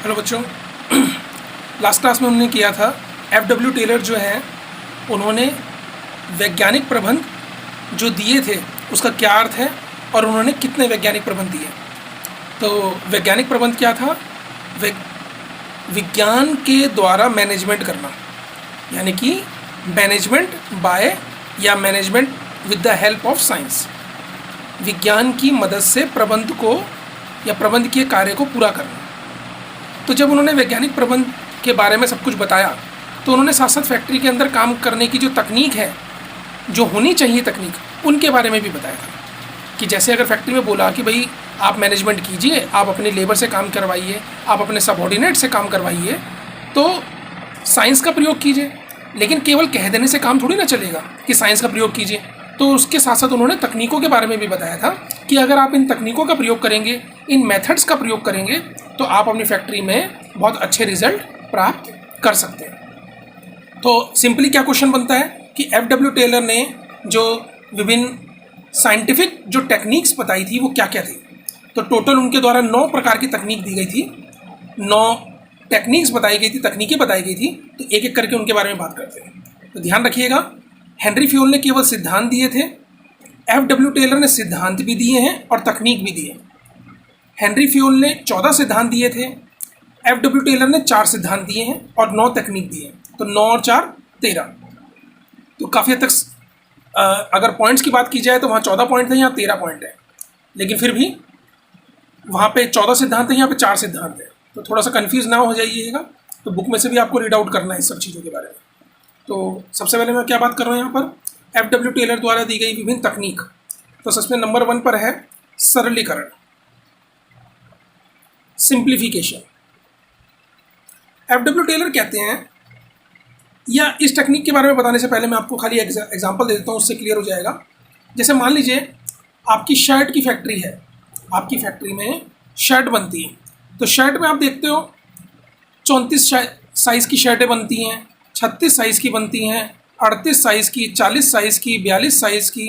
Hello बच्चों। Last class में हमने किया था एफ.डब्ल्यू. टेलर जो हैं उन्होंने वैज्ञानिक प्रबंध जो दिए थे उसका क्या अर्थ है और उन्होंने कितने वैज्ञानिक प्रबंध दिए। तो वैज्ञानिक प्रबंध क्या था? विज्ञान के द्वारा मैनेजमेंट करना, यानी कि मैनेजमेंट बाय या management with the help of science. विज्ञान की मदद से प्रबंध को या प्रबंध के कार्य को पूरा करना। तो जब उन्होंने वैज्ञानिक प्रबंध के बारे में सब कुछ बताया तो उन्होंने साथ साथ फैक्ट्री के अंदर काम करने की जो तकनीक है, जो होनी चाहिए तकनीक, उनके बारे में भी बताया था कि जैसे अगर फैक्ट्री में बोला कि भाई आप मैनेजमेंट कीजिए, आप अपने लेबर से काम करवाइए, आप अपने सबऑर्डिनेट से काम करवाइए, तो साइंस का प्रयोग कीजिए। लेकिन केवल कह देने से काम थोड़ी ना चलेगा कि साइंस का प्रयोग कीजिए। तो उसके साथ साथ उन्होंने तकनीकों के बारे में भी बताया था कि अगर आप इन तकनीकों का प्रयोग करेंगे, इन मेथड्स का प्रयोग करेंगे, तो आप अपनी फैक्ट्री में बहुत अच्छे रिजल्ट प्राप्त कर सकते हैं। तो सिंपली क्या क्वेश्चन बनता है कि एफ.डब्ल्यू. टेलर ने जो विभिन्न साइंटिफिक जो टेक्निक्स बताई थी वो क्या क्या थी। तो टोटल उनके द्वारा 9 प्रकार की तकनीक दी गई थी, 9 टेक्निक्स बताई गई थी, तकनीकें बताई गई थी। तो एक एक करके उनके बारे में बात करते हैं। तो ध्यान रखिएगा, हेनरी फ्यूल ने केवल सिद्धांत दिए थे, एफ.डब्ल्यू. टेलर ने सिद्धांत भी दिए हैं और तकनीक भी दी है। हेनरी फ्यूल ने 14 सिद्धांत दिए थे, एफ.डब्ल्यू. टेलर ने 4 सिद्धांत दिए हैं और 9 तकनीक दी है। तो 9 और 4 13। तो काफ़ी हद तक अगर पॉइंट्स की बात की जाए तो वहाँ 14 पॉइंट थे, यहाँ 13 पॉइंट है। लेकिन फिर भी वहाँ पे 14 सिद्धांत है, यहाँ पे 4 सिद्धांत है। तो थोड़ा सा कन्फ्यूज़ ना हो जाइएगा। तो बुक में से भी आपको रीड आउट करना है इस सब चीज़ों के बारे में। तो सबसे पहले मैं क्या बात कर रहा हूँ यहाँ पर, एफ.डब्ल्यू. टेलर द्वारा दी गई विभिन्न तकनीक। तो सबसे नंबर 1 पर है सरलीकरण, सिंप्लीफिकेशन। एफ.डब्ल्यू. टेलर कहते हैं, या इस टेक्निक के बारे में बताने से पहले मैं आपको खाली एग्जांपल दे देता हूँ, उससे क्लियर हो जाएगा। जैसे मान लीजिए आपकी शर्ट की फैक्ट्री है, आपकी फैक्ट्री में शर्ट बनती है। तो शर्ट में आप देखते हो 34 साइज़ की शर्टें बनती हैं, 36 साइज़ की बनती हैं, 38 साइज़ की, 40 साइज़ की, 42 साइज़ की,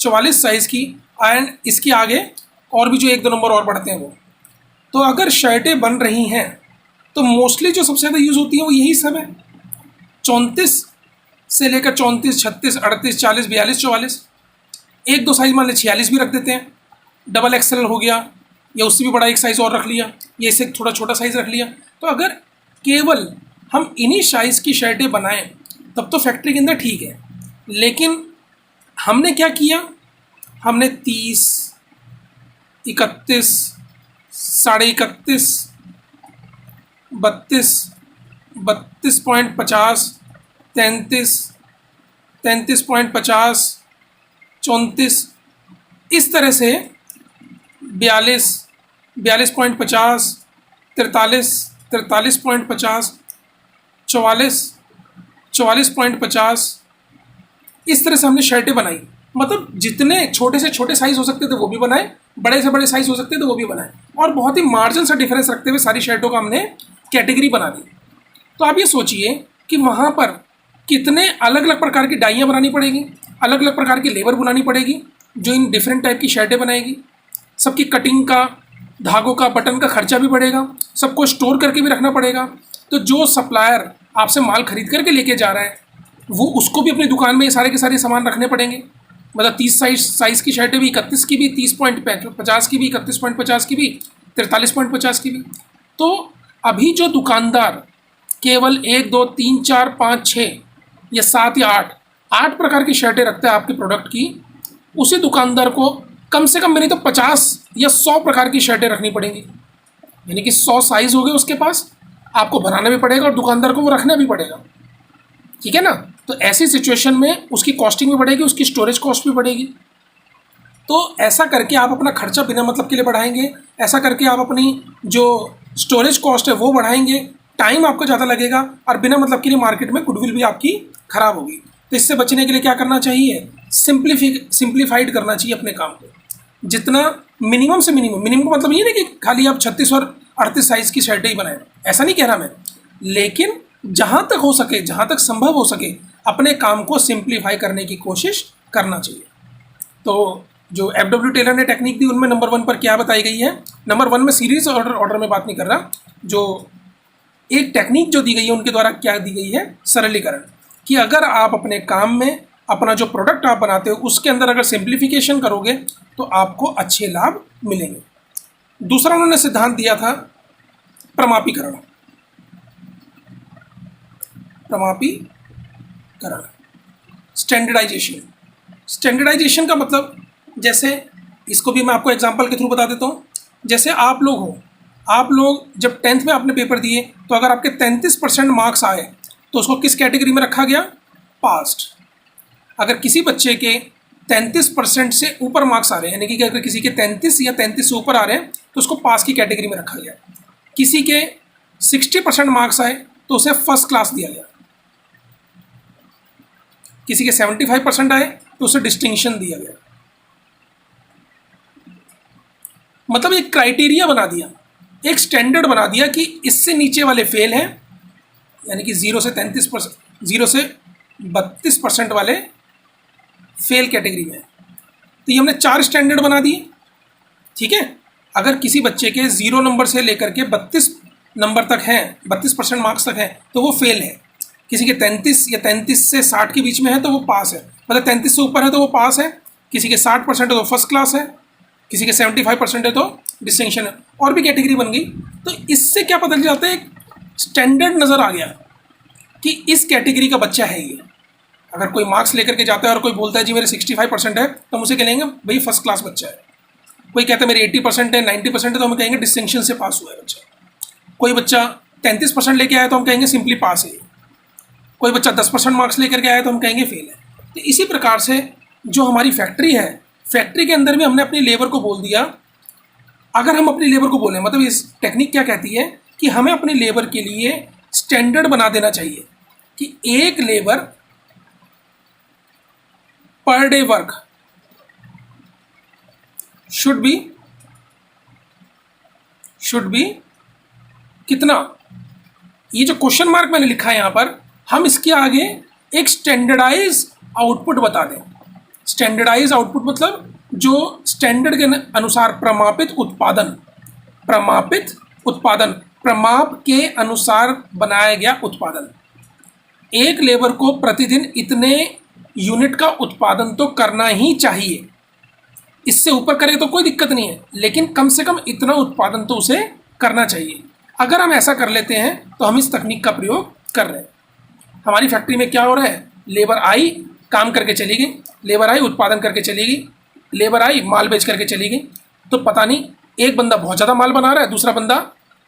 44 साइज़ की, एंड इसके आगे और भी जो 1-2 नंबर और बढ़ते हैं वो। तो अगर शर्टें बन रही हैं तो मोस्टली जो सबसे ज़्यादा यूज़ होती है वो यही सब है। 34 से लेकर 34, 36, 38, 40, 42, 44, 1-2 साइज़ मान लें 46 भी रख देते हैं, डबल एक्सएल हो गया, या उससे भी बड़ा एक साइज़ और रख लिया, या इससे थोड़ा छोटा साइज़ रख लिया। तो अगर केवल हम इन्हीं साइज़ की शर्टें बनाएं तब तो फैक्ट्री के अंदर ठीक है। लेकिन हमने क्या किया, हमने 30, 31, 31.5, 32, 32.50, 33, 33.50, 34, इस तरह से 42, 42.50, 43, 43.50, 44, 44.50, इस तरह से हमने शर्टें बनाई। मतलब जितने छोटे से छोटे साइज़ हो सकते थे वो भी बनाए, बड़े से बड़े साइज़ हो सकते थे वो भी बनाए, और बहुत ही मार्जिन सा डिफरेंस रखते हुए सारी शर्टों का हमने कैटेगरी बना दी। तो आप ये सोचिए कि वहाँ पर कितने अलग अलग प्रकार की डाइयाँ बनानी पड़ेगी, अलग अलग प्रकार की लेबर बुलानी पड़ेगी जो इन डिफरेंट टाइप की शर्टें बनाएगी। सबकी कटिंग का, धागों का, बटन का खर्चा भी बढ़ेगा, सबको स्टोर करके भी रखना पड़ेगा। तो जो सप्लायर आपसे माल खरीद करके लेके जा रहा है वो उसको भी अपनी दुकान में ये सारे के सारे सामान रखने पड़ेंगे। मतलब 30 साइज़ की शर्टें भी, 31 की भी, 30.50 की भी, 31.50 की भी, 43.50 की भी। तो अभी जो दुकानदार केवल 1, 2, 3, 4, 5, 6 या 7 या 8 प्रकार की शर्टें रखता है आपके प्रोडक्ट की, उसी दुकानदार को कम से कम नहीं तो 50 या 100 प्रकार की शर्टें रखनी पड़ेंगी। यानी कि 100 साइज़ हो गए उसके पास, आपको बनाना भी पड़ेगा और दुकानदार को वो रखना भी पड़ेगा। ठीक है ना। तो ऐसी सिचुएशन में उसकी कॉस्टिंग भी बढ़ेगी, उसकी स्टोरेज कॉस्ट भी बढ़ेगी। तो ऐसा करके आप अपना खर्चा बिना मतलब के लिए बढ़ाएंगे, ऐसा करके आप अपनी जो स्टोरेज कॉस्ट है वो बढ़ाएंगे, टाइम आपको ज़्यादा लगेगा और बिना मतलब के लिए मार्केट में गुडविल भी आपकी ख़राब होगी। तो इससे बचने के लिए क्या करना चाहिए, सिंप्लीफाइड करना चाहिए अपने काम को। जितना मिनिमम से मिनिमम का मतलब ये नहीं कि खाली आप 36 और 38 साइज़ की शर्टें ही बनाएं, ऐसा नहीं कह रहा मैं। लेकिन जहाँ तक हो सके, जहाँ तक संभव हो सके, अपने काम को सिंप्लीफाई करने की कोशिश करना चाहिए। तो जो FW टेलर ने टेक्निक दी उनमें नंबर 1 पर क्या बताई गई है? नंबर 1 में सीरीज ऑर्डर में बात नहीं कर रहा, जो एक टेक्निक जो दी गई है उनके द्वारा क्या दी गई है? सरलीकरण, कि अगर आप अपने काम में अपना जो प्रोडक्ट आप बनाते हो उसके अंदर अगर सिंप्लीफिकेशन करोगे तो आपको अच्छे लाभ मिलेंगे। दूसरा उन्होंने सिद्धांत दिया था प्रमापीकरण। प्रमापीकरण, स्टैंडर्डाइजेशन। स्टैंडर्डाइजेशन का मतलब, जैसे इसको भी मैं आपको एग्जांपल के थ्रू बता देता हूँ। जैसे आप लोग हो, आप लोग जब 10th में आपने पेपर दिए तो अगर आपके 33% मार्क्स आए तो उसको किस कैटेगरी में रखा गया? पास्ड। अगर किसी बच्चे के 33% से ऊपर मार्क्स आ रहे हैं, यानी कि अगर किसी के 33 या 33 से ऊपर आ रहे हैं तो उसको पास की कैटेगरी में रखा गया। किसी के 60% मार्क्स आए तो उसे फर्स्ट क्लास दिया गया। किसी के 75% आए तो उसे डिस्टिंक्शन दिया गया। मतलब एक क्राइटेरिया बना दिया, एक स्टैंडर्ड बना दिया कि इससे नीचे वाले फेल हैं, यानी कि 0 से 32% वाले फेल कैटेगरी में। तो ये हमने 4 स्टैंडर्ड बना दिए, ठीक है। अगर किसी बच्चे के 0 नंबर से लेकर के 32 नंबर तक हैं, 32% मार्क्स तक हैं, तो वो फेल है। किसी के 33 या 33 से 60 के बीच में है तो वो पास है, मतलब 33 से ऊपर है तो वो पास है। किसी के 60% है तो फर्स्ट क्लास है, किसी के 75% है तो डिस्टिंक्शन है, और भी कैटेगरी बन गई। तो इससे क्या पता चल जाता है? एक स्टैंडर्ड नज़र आ गया कि इस कैटेगरी का बच्चा है ये। अगर कोई मार्क्स लेकर के जाता है और कोई बोलता है जी मेरे 65% है, तो हम उसे कहेंगे भाई फर्स्ट क्लास बच्चा है। कोई कहता है मेरे 80% है, 90% है, तो हम कहेंगे डिस्टिंक्शन से पास हुआ है बच्चा। कोई बच्चा 33% लेके आया तो हम कहेंगे सिंपली पास है। कोई बच्चा 10% मार्क्स लेकर के आया तो हम कहेंगे फेल है। तो इसी प्रकार से जो हमारी फैक्ट्री है, फैक्ट्री के अंदर भी हमने अपनी लेबर को बोल दिया। अगर हम अपनी लेबर को बोलें, मतलब इस टेक्निक क्या कहती है कि हमें अपनी लेबर के लिए स्टैंडर्ड बना देना चाहिए कि एक labour per day work should be कितना। ये जो क्वेश्चन मार्क मैंने लिखा है यहाँ पर, हम इसके आगे एक स्टैंडर्डाइज आउटपुट बता दें। स्टैंडर्डाइज आउटपुट मतलब जो स्टैंडर्ड के अनुसार प्रमापित उत्पादन, प्रमाप के अनुसार बनाया गया उत्पादन। एक लेबर को प्रतिदिन इतने यूनिट का उत्पादन तो करना ही चाहिए, इससे ऊपर करे तो कोई दिक्कत नहीं है, लेकिन कम से कम इतना उत्पादन तो उसे करना चाहिए। अगर हम ऐसा कर लेते हैं तो हम इस तकनीक का प्रयोग कर रहे हैं। हमारी फैक्ट्री में क्या हो रहा है? लेबर आई, काम करके चली गई, लेबर आई उत्पादन करके चली गई, लेबर आई माल बेच करके चली गई। तो पता नहीं एक बंदा बहुत ज़्यादा माल बना रहा है, दूसरा बंदा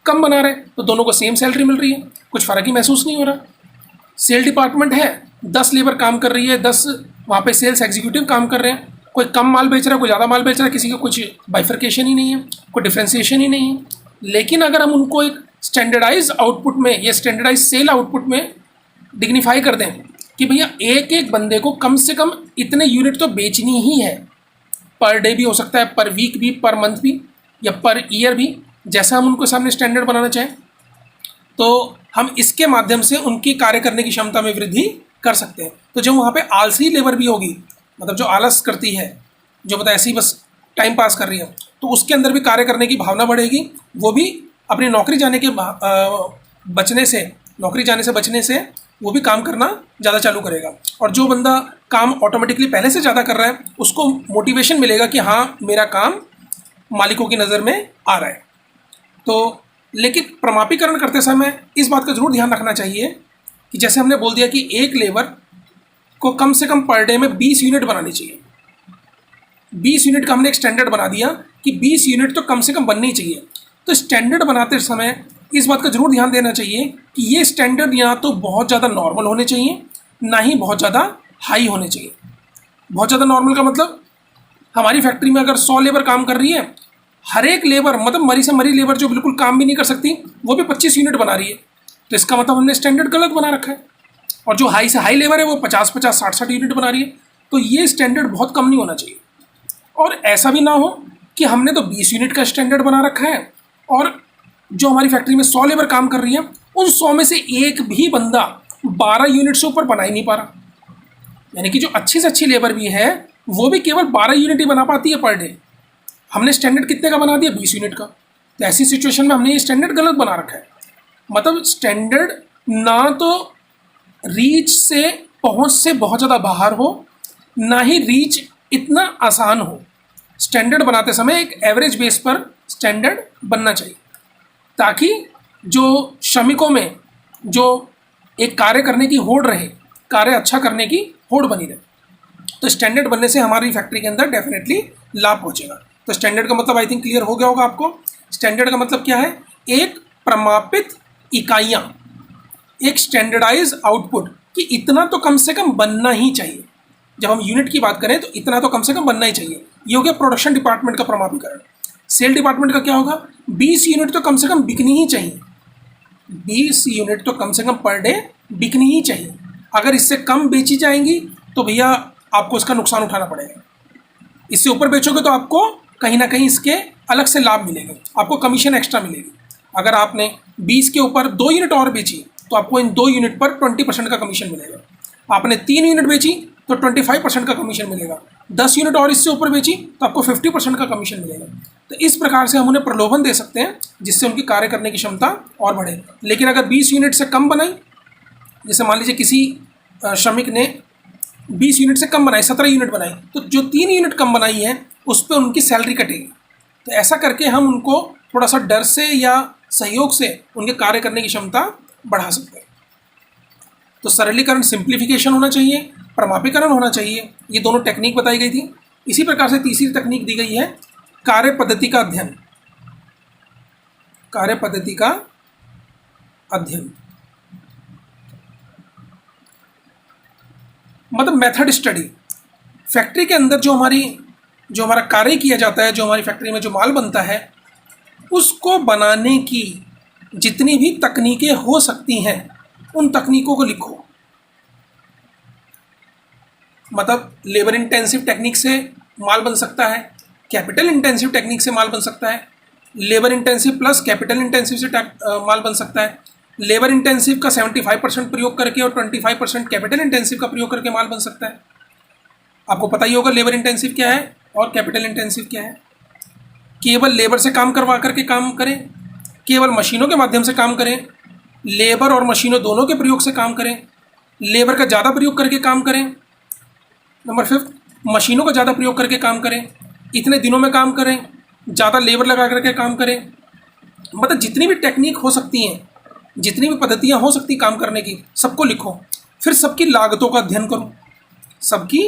कम बना रहा है, तो दोनों को सेम सैलरी मिल रही है, कुछ फ़र्क ही महसूस नहीं हो रहा। सेल डिपार्टमेंट है, 10 लेबर काम कर रही है, 10 वहाँ पे सेल्स एग्जीक्यूटिव काम कर रहे हैं, कोई कम माल बेच रहा है, कोई ज़्यादा माल बेच रहा है, किसी का कुछ बाइफर्केशन ही नहीं है, कोई डिफ्रेंसिएशन ही नहीं है। लेकिन अगर हम उनको एक स्टैंडर्डाइज आउटपुट में या स्टैंडर्डाइज सेल आउटपुट में डिग्निफाई कर दें कि भैया एक एक बंदे को कम से कम इतने यूनिट तो बेचनी ही है, पर डे भी हो सकता है, पर वीक भी, पर मंथ भी, या पर ईयर भी, जैसा हम उनको सामने स्टैंडर्ड बनाना चाहें, तो हम इसके माध्यम से उनकी कार्य करने की क्षमता में वृद्धि कर सकते हैं। तो जब वहाँ पे आलसी लेबर भी होगी, मतलब जो आलस करती है, जो मतलब ऐसी बस टाइम पास कर रही है, तो उसके अंदर भी कार्य करने की भावना बढ़ेगी। वो भी अपनी नौकरी जाने से बचने से वो भी काम करना ज़्यादा चालू करेगा। और जो बंदा काम ऑटोमेटिकली पहले से ज़्यादा कर रहा है, उसको मोटिवेशन मिलेगा कि हाँ मेरा काम मालिकों की नज़र में आ रहा है। तो लेकिन प्रमापीकरण करते समय इस बात का ज़रूर ध्यान रखना चाहिए कि जैसे हमने बोल दिया कि एक लेबर को कम से कम पर डे में 20 यूनिट बनानी चाहिए। 20 यूनिट का हमने एक स्टैंडर्ड बना दिया कि 20 यूनिट तो कम से कम बननी चाहिए। तो स्टैंडर्ड बनाते समय इस बात का ज़रूर ध्यान देना चाहिए कि ये स्टैंडर्ड या तो बहुत ज़्यादा नॉर्मल होने चाहिए, ना ही बहुत ज़्यादा हाई होने चाहिए। बहुत ज़्यादा नॉर्मल का मतलब, हमारी फैक्ट्री में अगर 100 लेबर काम कर रही है, हर एक लेबर मतलब मरी से मरी लेबर जो बिल्कुल काम भी नहीं कर सकती, वो भी 25 यूनिट बना रही है, तो इसका मतलब हमने स्टैंडर्ड गलत बना रखा है। और जो हाई से हाई लेबर है वो 50-50, 60-60 यूनिट बना रही है, तो ये स्टैंडर्ड बहुत कम नहीं होना चाहिए। और ऐसा भी ना हो कि हमने तो 20 यूनिट का स्टैंडर्ड बना रखा है और जो हमारी फैक्ट्री में 100 लेबर काम कर रही है, उन 100 में से एक भी बंदा 12 यूनिट से ऊपर बना ही नहीं पा रहा। यानी कि जो अच्छी से अच्छी लेबर भी है वो भी केवल 12 यूनिट ही बना पाती है पर डे। हमने स्टैंडर्ड कितने का बना दिया? 20 यूनिट का। तो ऐसी सिचुएशन में हमने ये स्टैंडर्ड गलत बना रखा है। मतलब स्टैंडर्ड ना तो रीच से, पहुंच से बहुत ज़्यादा बाहर हो, ना ही रीच इतना आसान हो। स्टैंडर्ड बनाते समय एक एवरेज बेस पर स्टैंडर्ड बनना चाहिए, ताकि जो श्रमिकों में जो एक कार्य करने की होड़ रहे, कार्य अच्छा करने की होड़ बनी रहे। तो स्टैंडर्ड बनने से हमारी फैक्ट्री के अंदर डेफिनेटली लाभ पहुंचेगा। तो स्टैंडर्ड का मतलब आई थिंक क्लियर हो गया होगा आपको। स्टैंडर्ड का मतलब क्या है? एक प्रमापित इकाइयाँ, एक स्टैंडर्डाइज आउटपुट कि इतना तो कम से कम बनना ही चाहिए। जब हम यूनिट की बात करें तो इतना तो कम से कम बनना ही चाहिए। ये हो गया प्रोडक्शन डिपार्टमेंट का प्रमापीकरण। सेल डिपार्टमेंट का क्या होगा? 20 यूनिट तो कम से कम बिकनी ही चाहिए। 20 यूनिट तो कम से कम पर डे बिकनी ही चाहिए। अगर इससे कम बेची जाएंगी तो भैया आपको इसका नुकसान उठाना पड़ेगा। इससे ऊपर बेचोगे तो आपको कहीं ना कहीं इसके अलग से लाभ मिलेंगे, आपको कमीशन एक्स्ट्रा मिलेगी। अगर आपने 20 के ऊपर 2 यूनिट और बेची तो आपको इन 2 यूनिट पर 20% का कमीशन मिलेगा। आपने 3 यूनिट बेची तो 25% का कमीशन मिलेगा। 10 यूनिट और इससे ऊपर बेची तो आपको 50% का कमीशन मिलेगा। तो इस प्रकार से हम उन्हें प्रलोभन दे सकते हैं जिससे उनकी कार्य करने की क्षमता और बढ़े। लेकिन अगर 20 यूनिट से कम बनाई, जैसे मान लीजिए किसी श्रमिक ने 20 यूनिट से कम बनाई, 17 यूनिट बनाई, तो जो 3 यूनिट कम बनाई है उस पर उनकी सैलरी कटेगी। तो ऐसा करके हम उनको थोड़ा सा डर से या सहयोग से उनके कार्य करने की क्षमता बढ़ा सकते हैं। तो सरलीकरण, सिंप्लीफिकेशन होना चाहिए, प्रमापीकरण होना चाहिए। ये दोनों टेक्निक बताई गई थी। इसी प्रकार से तीसरी तकनीक दी गई है कार्य पद्धति का अध्ययन। कार्य पद्धति का अध्ययन मतलब मेथड स्टडी। फैक्ट्री के अंदर जो हमारा कार्य किया जाता है, जो हमारी फैक्ट्री में जो माल बनता है, उसको बनाने की जितनी भी तकनीकें हो सकती हैं उन तकनीकों को लिखो। मतलब लेबर इंटेंसिव टेक्निक से माल बन सकता है, कैपिटल इंटेंसिव टेक्निक से माल बन सकता है, labour intensive plus capital intensive से माल बन सकता है, लेबर इंटेंसिव का 75% प्रयोग करके और 25% कैपिटल इंटेंसिव का प्रयोग करके माल बन सकता है। आपको पता ही होगा लेबर इंटेंसिव क्या है और कैपिटल इंटेंसिव क्या है। केवल लेबर से काम करवा करके काम करें, केवल मशीनों के माध्यम से काम करें, लेबर और मशीनों दोनों के प्रयोग से काम करें, लेबर का ज़्यादा प्रयोग करके काम करें। नंबर 5, मशीनों का ज़्यादा प्रयोग करके काम करें, इतने दिनों में काम करें, ज़्यादा लेबर लगा करके काम करें। मतलब जितनी भी टेक्निक हो सकती हैं, जितनी भी पद्धतियाँ हो सकती काम करने की, सबको लिखो। फिर सबकी लागतों का अध्ययन करो, सबकी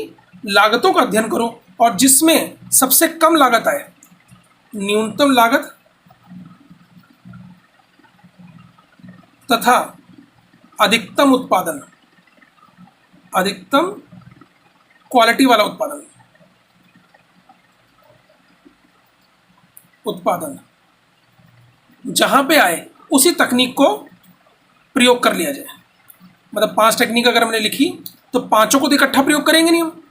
लागतों का अध्ययन करो, और जिसमें सबसे कम लागत आए, न्यूनतम लागत तथा अधिकतम उत्पादन, अधिकतम क्वालिटी वाला उत्पादन जहां पे आए उसी तकनीक को प्रयोग कर लिया जाए। मतलब 5 टेक्निक अगर हमने लिखी तो पांचों को तो इकट्ठा प्रयोग करेंगे नहीं हम।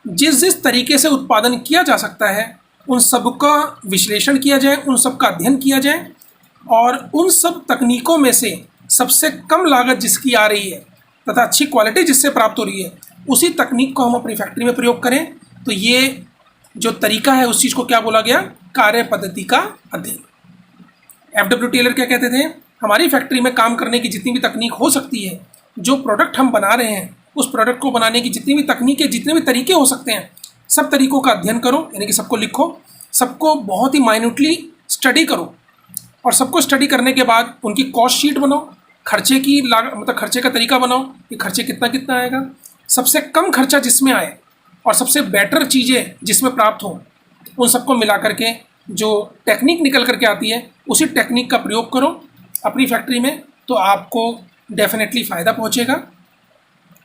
जिस जिस तरीके से उत्पादन किया जा सकता है उन सबका विश्लेषण किया जाए, उन सब का अध्ययन किया जाए, और उन सब तकनीकों में से सबसे कम लागत जिसकी आ रही है तथा अच्छी क्वालिटी जिससे प्राप्त हो रही है उसी तकनीक को हम अपनी फैक्ट्री में प्रयोग करें। तो ये जो तरीका है उस चीज़ को क्या बोला गया? कार्य पद्धति का अध्ययन। एफडब्ल्यू टेलर क्या कहते थे? हमारी फैक्ट्री में काम करने की जितनी भी तकनीक हो सकती है, जो प्रोडक्ट हम बना रहे हैं उस प्रोडक्ट को बनाने की जितनी भी तकनीकें, जितने भी तरीके हो सकते हैं, सब तरीकों का अध्ययन करो, यानी कि सबको लिखो, सबको बहुत ही माइन्यूटली स्टडी करो, और सबको स्टडी करने के बाद उनकी कॉस्ट शीट बनाओ, खर्चे की मतलब खर्चे का तरीका बनाओ कि खर्चे कितना कितना आएगा, सबसे कम खर्चा जिसमें आए और सबसे बेटर चीज़ें जिसमें प्राप्त हो, उन सबको मिला करके जो टेक्निक निकल करके आती है उसी टेक्निक का प्रयोग करो अपनी फैक्ट्री में, तो आपको डेफिनेटली फ़ायदा पहुंचेगा।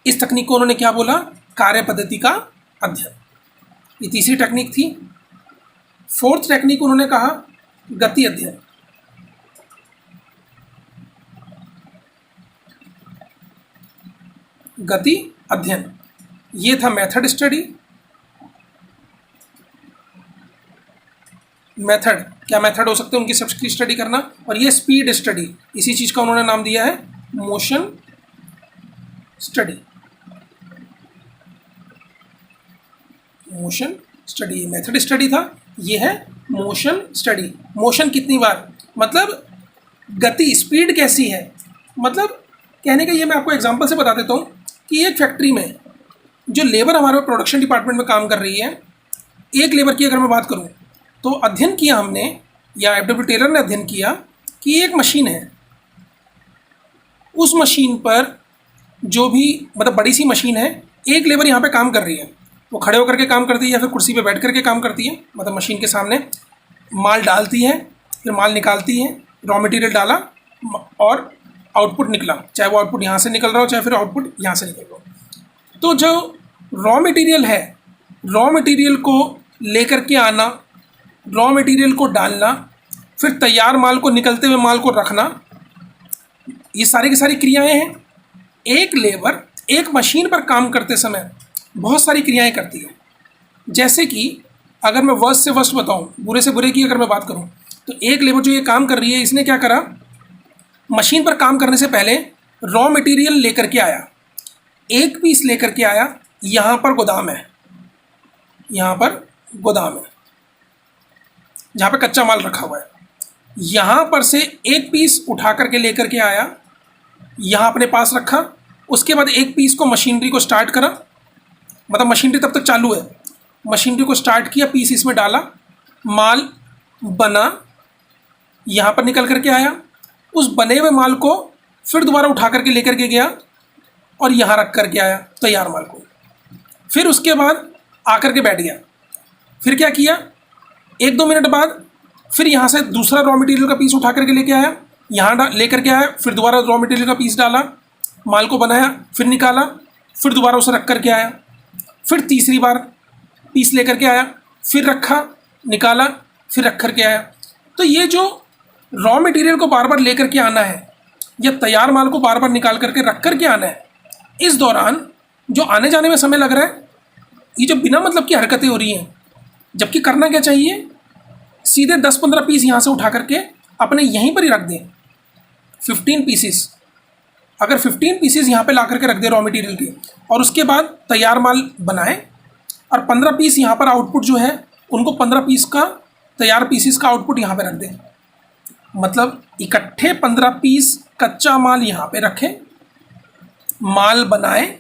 इस तकनीक को उन्होंने क्या बोला? कार्य पद्धति का अध्ययन। ये तीसरी टेक्निक थी। 4th टेक्निक उन्होंने कहा गति अध्ययन। गति अध्ययन ये था मेथड स्टडी। मेथड, क्या मेथड हो सकते हैं उनकी सबकी स्टडी करना, और ये स्पीड स्टडी, इसी चीज़ का उन्होंने नाम दिया है मोशन स्टडी। Motion study. ये मेथड स्टडी था, ये है मोशन स्टडी। मोशन कितनी बार मतलब गति, स्पीड कैसी है, मतलब कहने का ये मैं आपको एग्जांपल से बता देता हूँ कि एक फैक्ट्री में जो लेबर हमारे प्रोडक्शन डिपार्टमेंट में काम कर रही है, एक लेबर की अगर मैं बात करूँ तो अध्ययन किया हमने, या एफडब्ल्यू टेलर ने अध्ययन किया कि एक मशीन है, उस मशीन पर जो भी मतलब बड़ी सी मशीन है, एक लेबर यहाँ पे काम कर रही है, वो खड़े होकर के काम करती है या फिर कुर्सी पे बैठ करके काम करती है, मतलब मशीन के सामने माल डालती है, फिर माल निकालती है, रॉ मटेरियल डाला और आउटपुट निकला, चाहे वो आउटपुट यहाँ से निकल रहा हो चाहे फिर आउटपुट यहाँ से निकल रहा हो। तो जो रॉ मटेरियल है, रॉ मटेरियल को लेकर के आना, रॉ मटेरियल को डालना, फिर तैयार माल को, निकलते हुए माल को रखना, ये सारी की सारी क्रियाएं हैं। एक लेबर एक मशीन पर काम करते समय बहुत सारी क्रियाएं करती है। जैसे कि अगर मैं वर्स्ट से वर्स्ट बताऊं, बुरे से बुरे की अगर मैं बात करूं, तो एक लेबर जो ये काम कर रही है, इसने क्या करा, मशीन पर काम करने से पहले रॉ मटेरियल लेकर के आया, एक पीस लेकर के आया, यहाँ पर गोदाम है, यहाँ पर गोदाम है जहाँ पे कच्चा माल रखा हुआ है, यहाँ पर से एक पीस उठा करके लेकर के आया, यहाँ अपने पास रखा, उसके बाद एक पीस को मशीनरी को स्टार्ट करा, मतलब मशीनरी तब तक चालू है, मशीनरी को स्टार्ट किया, पीस इसमें डाला, माल बना, यहाँ पर निकल करके आया, उस बने हुए माल को फिर दोबारा उठा करके लेकर के गया और यहाँ रख करके आया तैयार माल को, फिर उसके बाद आकर के बैठ गया, फिर क्या किया, 1-2 मिनट बाद फिर यहाँ से दूसरा रॉ मटेरियल का पीस उठा करके लेके आया, यहाँ लेकर के आया, फिर दोबारा रॉ मटेरियल का पीस डाला, माल को बनाया, फिर निकाला, फिर दोबारा उसे रख करके आया, फिर तीसरी बार पीस लेकर के आया, फिर रखा, निकाला, फिर रख करके आया। तो ये जो रॉ मटेरियल को बार बार लेकर के आना है या तैयार माल को बार बार निकाल करके रख करके आना है, इस दौरान जो आने जाने में समय लग रहा है, ये जो बिना मतलब की हरकतें हो रही हैं, जबकि करना क्या चाहिए, सीधे 10-15 पीस यहाँ से उठा करके अपने यहीं पर ही रख दें, 15 पीसेस, अगर 15 पीसेस यहाँ पे ला करके रख दे रॉ मटेरियल के, और उसके बाद तैयार माल बनाए और 15 पीस यहाँ पर आउटपुट जो है उनको 15 पीस का तैयार पीसेस का आउटपुट यहाँ पे रख दें, मतलब इकट्ठे 15 पीस कच्चा माल यहाँ पे रखें, माल बनाए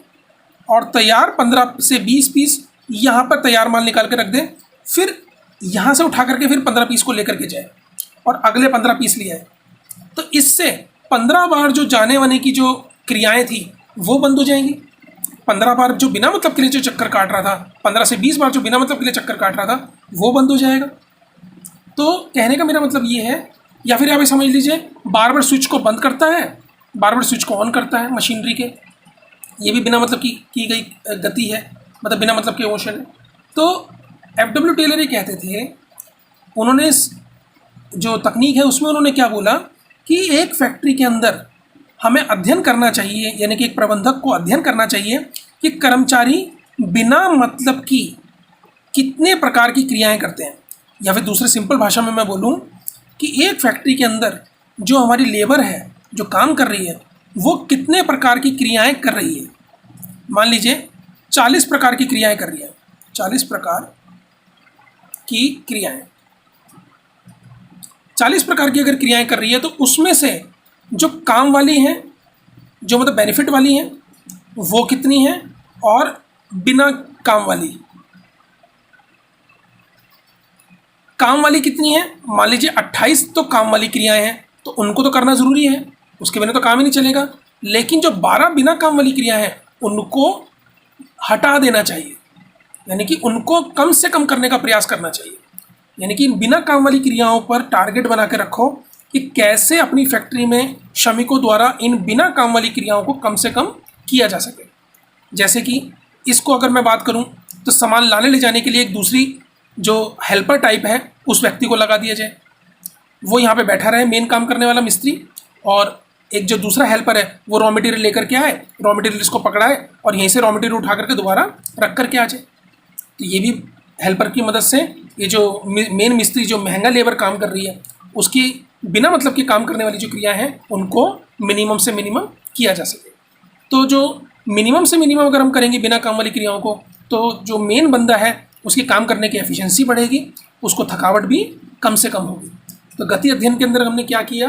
और तैयार 15 से 20 पीस यहाँ पर तैयार माल निकाल के रख दें, फिर यहाँ से उठा करके फिर 15 पीस को लेकर के जाए और अगले 15 पीस ले आए। तो इससे 15 बार जो जाने वाने की जो क्रियाएं थी वो बंद हो जाएंगी। 15 बार जो बिना मतलब के लिए जो चक्कर काट रहा था, 15 से 20 बार जो बिना मतलब के लिए चक्कर काट रहा था, वो बंद हो जाएगा। तो कहने का मेरा मतलब ये है, या फिर आप ये समझ लीजिए, बार बार स्विच को बंद करता है, बार बार स्विच को ऑन करता है मशीनरी के, ये भी बिना मतलब की गई गति है, मतलब बिना मतलब के मोशन है। तो एफडब्ल्यू टेलर ये कहते थे, उन्होंने जो तकनीक है उसमें उन्होंने क्या बोला कि एक फैक्ट्री के अंदर हमें अध्ययन करना चाहिए, यानी कि एक प्रबंधक को अध्ययन करना चाहिए कि कर्मचारी बिना मतलब की कितने प्रकार की क्रियाएं करते हैं, या फिर दूसरे सिंपल भाषा में मैं बोलूं कि एक फैक्ट्री के अंदर जो हमारी लेबर है, जो काम कर रही है, वो कितने प्रकार की क्रियाएं कर रही है। मान लीजिए 40 प्रकार की क्रियाएं कर रही है, 40 प्रकार की क्रियाएं, 40 प्रकार की अगर क्रियाएं कर रही है, तो उसमें से जो काम वाली हैं, जो मतलब बेनिफिट वाली हैं, वो कितनी हैं, और बिना काम वाली कितनी है। मान लीजिए 28 तो काम वाली क्रियाएं हैं, तो उनको तो करना ज़रूरी है, उसके बिना तो काम ही नहीं चलेगा। लेकिन जो 12 बिना काम वाली क्रियाएं हैं, उनको हटा देना चाहिए, यानी कि उनको कम से कम करने का प्रयास करना चाहिए। यानी कि इन बिना काम वाली क्रियाओं पर टारगेट बना के रखो कि कैसे अपनी फैक्ट्री में श्रमिकों द्वारा इन बिना काम वाली क्रियाओं को कम से कम किया जा सके। जैसे कि इसको अगर मैं बात करूं, तो सामान लाने ले जाने के लिए एक दूसरी जो हेल्पर टाइप है उस व्यक्ति को लगा दिया जाए, वो यहाँ पे बैठा रहे, मेन काम करने वाला मिस्त्री, और एक जो दूसरा हेल्पर है वो रॉ मटेरियल लेकर के आए, रॉ मटेरियल इसको पकड़ाए और यहीं से रॉ मटेरियल उठा करके दोबारा रख करके आ जाए। तो ये भी हेल्पर की मदद से ये जो मेन मिस्त्री जो महंगा लेबर काम कर रही है, उसकी बिना मतलब के काम करने वाली जो क्रिया हैं उनको मिनिमम से मिनिमम किया जा सके। तो जो मिनिमम से मिनिमम अगर हम करेंगे बिना काम वाली क्रियाओं को, तो जो मेन बंदा है उसकी काम करने की एफिशिएंसी बढ़ेगी, उसको थकावट भी कम से कम होगी। तो गति अध्ययन के अंदर हमने क्या किया,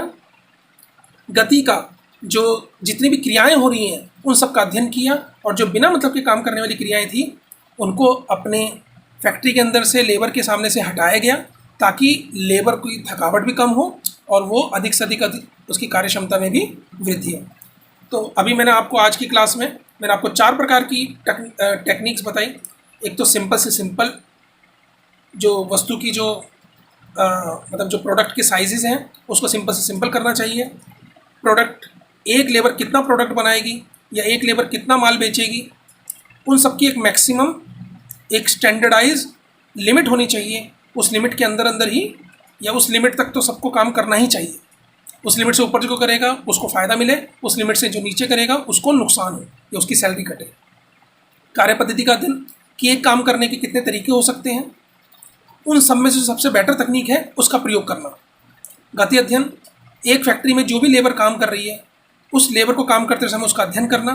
गति का जो जितनी भी क्रियाएं हो रही हैं उन सब का अध्ययन किया, और जो बिना मतलब के काम करने वाली क्रियाएं थी उनको अपने फैक्ट्री के अंदर से लेबर के सामने से हटाया गया, ताकि लेबर की थकावट भी कम हो और वो अधिक से अधिक उसकी कार्यक्षमता में भी वृद्धि हो। तो अभी मैंने आपको आज की क्लास में मैंने आपको 4 प्रकार की टेक्निक्स बताई। एक तो सिंपल से सिंपल, जो वस्तु की जो मतलब जो प्रोडक्ट के साइजेस हैं उसको सिंपल से सिंपल करना चाहिए। प्रोडक्ट, एक लेबर कितना प्रोडक्ट बनाएगी या एक लेबर कितना माल बेचेगी, उन सब की एक मैक्सिमम, एक स्टैंडर्डाइज लिमिट होनी चाहिए। उस लिमिट के अंदर अंदर ही, या उस लिमिट तक तो सबको काम करना ही चाहिए। उस लिमिट से ऊपर जो करेगा उसको फ़ायदा मिले, उस लिमिट से जो नीचे करेगा उसको नुकसान हो या उसकी सैलरी कटे। कार्य पद्धति का अध्ययन कि एक काम करने के कितने तरीके हो सकते हैं, उन सब में से जो सबसे बेटर तकनीक है उसका प्रयोग करना। गति अध्ययन, एक फैक्ट्री में जो भी लेबर काम कर रही है उस लेबर को काम करते समय उसका अध्ययन करना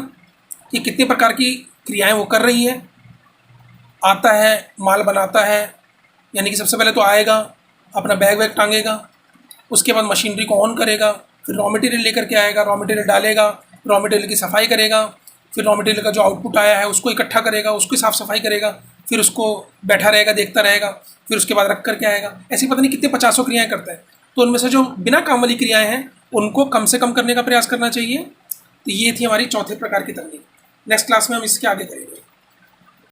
कि कितने प्रकार की क्रियाएं वो कर रही है। आता है, माल बनाता है, यानी कि सबसे पहले तो आएगा, अपना बैग वैग टांगेगा, उसके बाद मशीनरी को ऑन करेगा, फिर रॉ मटेरियल लेकर के आएगा, रॉ मटेरियल डालेगा, रॉ मटेरियल की सफाई करेगा, फिर रॉ मटेरियल का जो आउटपुट आया है उसको इकट्ठा करेगा, उसकी साफ़ सफाई करेगा, फिर उसको बैठा रहेगा, देखता रहेगा, फिर उसके बाद रख करके आएगा। ऐसी पता नहीं कितने 50 क्रियाएँ करता है। तो उनमें से जो बिना काम वाली क्रियाएँ हैं उनको कम से कम करने का प्रयास करना चाहिए। तो ये थी हमारी चौथे प्रकार की तकनीक। नेक्स्ट क्लास में हम इसके आगे करेंगे।